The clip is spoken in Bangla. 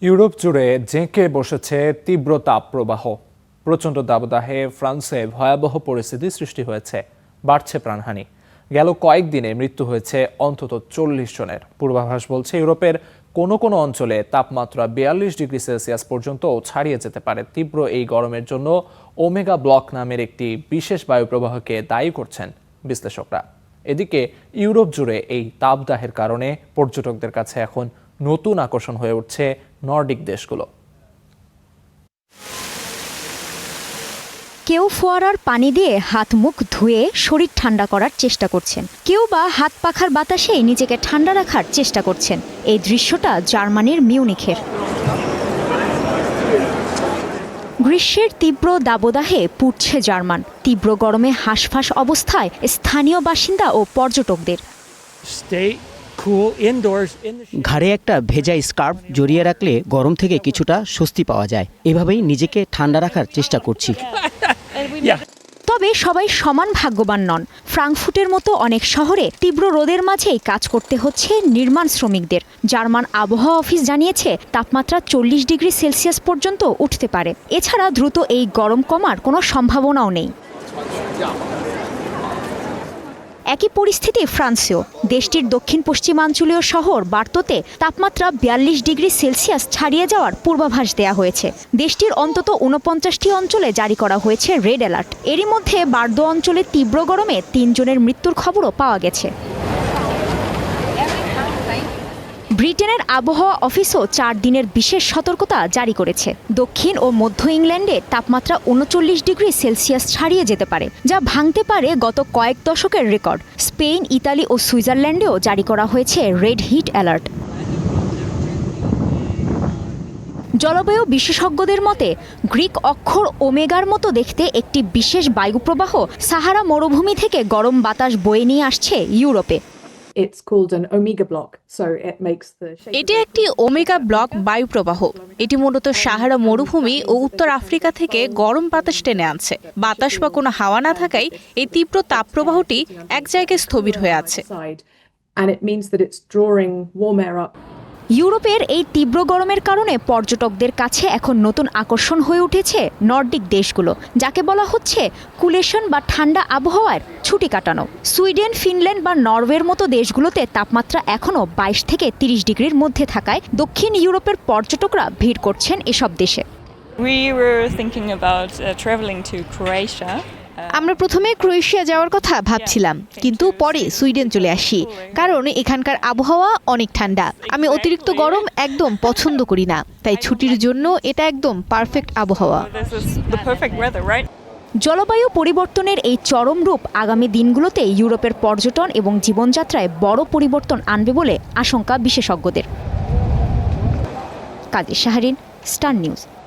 ইউরোপ জুড়ে জেঁকে বসেছে তীব্র তাপপ্রবাহ। প্রচণ্ড দাবদাহে ফ্রান্সে ভয়াবহ পরিস্থিতি সৃষ্টি হয়েছে, বাড়ছে প্রাণহানি। গেল কয়েকদিনে মৃত্যু হয়েছে অন্তত 40 জনের। পূর্বাভাস বলছে ইউরোপের কোনো কোনো অঞ্চলে তাপমাত্রা 42 ডিগ্রি সেলসিয়াস পর্যন্ত ছাড়িয়ে যেতে পারে। তীব্র এই গরমের জন্য ওমেগা ব্লক নামের একটি বিশেষ বায়ুপ্রবাহকে দায়ী করছেন বিশ্লেষকরা। এদিকে ইউরোপ জুড়ে এই তাপদাহের কারণে পর্যটকদের কাছে এখন নতুন আকর্ষণ হয়ে উঠছে নর্ডিক দেশগুলো। কেউ ফোয়ারার পানি দিয়ে হাত মুখ ধুয়ে শরীর ঠান্ডা করার চেষ্টা করছেন, কেউ বা হাত পাখার বাতাসে নিজেকে ঠান্ডা রাখার চেষ্টা করছেন। এই দৃশ্যটা জার্মানির মিউনিখের। গ্রীষ্মের তীব্র দাবদাহে পুড়ছে জার্মান। তীব্র গরমে হাঁসফাঁস অবস্থায় স্থানীয় বাসিন্দা ও পর্যটকদের। ঘাড়ে একটা ভেজা স্কার্ফ জড়িয়ে রাখলে গরম থেকে কিছুটা স্বস্তি পাওয়া যায়। এভাবেই নিজেকে ঠান্ডা রাখার চেষ্টা করছি। তবে সবাই সমান ভাগ্যবান নন। ফ্রাঙ্কফুটের মতো অনেক শহরে তীব্র রোদের মাঝেই কাজ করতে হচ্ছে নির্মাণ শ্রমিকদের। জার্মান আবহাওয়া অফিস জানিয়েছে তাপমাত্রা 40 ডিগ্রি সেলসিয়াস পর্যন্ত উঠতে পারে। এছাড়া দ্রুত এই গরম কমার কোনো সম্ভাবনাও নেই। একই পরিস্থিতি ফ্রান্সেও। দেশটির দক্ষিণ পশ্চিমাঞ্চলীয় শহর বার্তোতে তাপমাত্রা 42 ডিগ্রি সেলসিয়াস ছাড়িয়ে যাওয়ার পূর্বাভাস দেয়া হয়েছে। দেশটির অন্তত 49টি অঞ্চলে জারি করা হয়েছে রেড অ্যালার্ট। এরই মধ্যে বার্দো অঞ্চলে তীব্র গরমে 3 জনের মৃত্যুর খবরও পাওয়া গেছে। ব্রিটেনের আবহাওয়া অফিসও 4 দিনের বিশেষ সতর্কতা জারি করেছে। দক্ষিণ ও মধ্য ইংল্যান্ডে তাপমাত্রা 39 ডিগ্রি সেলসিয়াস ছাড়িয়ে যেতে পারে, যা ভাঙতে পারে গত কয়েক দশকের রেকর্ড। স্পেন, ইতালি ও সুইজারল্যান্ডেও জারি করা হয়েছে রেড হিট অ্যালার্ট। জলবায়ু বিশেষজ্ঞদের মতে গ্রিক অক্ষর ওমেগার মতো দেখতে একটি বিশেষ বায়ুপ্রবাহ সাহারা মরুভূমি থেকে গরম বাতাস বয়ে নিয়ে আসছে ইউরোপে। এটি একটি ওমেগা ব্লক বায়ুপ্রবাহ। এটি মূলত সাহারা মরুভূমি ও উত্তর আফ্রিকা থেকে গরম বাতাস টেনে আনছে। বাতাস বা কোনো হাওয়া না থাকায় এই তীব্র তাপপ্রবাহটি এক জায়গায় স্থবির হয়ে আছে। ইউরোপের এই তীব্র গরমের কারণে পর্যটকদের কাছে এখন নতুন আকর্ষণ হয়ে উঠেছে নর্ডিক দেশগুলো, যাকে বলা হচ্ছে কুলেশন বা ঠান্ডা আবহাওয়ার ছুটি কাটানো। সুইডেন, ফিনল্যান্ড বা নরওয়ের মতো দেশগুলোতে তাপমাত্রা এখনও 22 থেকে 30 ডিগ্রির মধ্যে থাকায় দক্ষিণ ইউরোপের পর্যটকরা ভিড় করছেন এসব দেশে। আমরা প্রথমে ক্রোয়েশিয়া যাওয়ার কথা ভাবছিলাম, কিন্তু পরে সুইডেন চলে আসি, কারণ এখানকার আবহাওয়া অনেক ঠান্ডা। আমি অতিরিক্ত গরম একদম পছন্দ করি না, তাই ছুটির জন্য এটা একদম পারফেক্ট আবহাওয়া। জলবায়ু পরিবর্তনের এই চরম রূপ আগামী দিনগুলোতে ইউরোপের পর্যটন এবং জীবনযাত্রায় বড় পরিবর্তন আনবে বলে আশঙ্কা বিশেষজ্ঞদের। কাজী শাহরিন, স্টার নিউজ।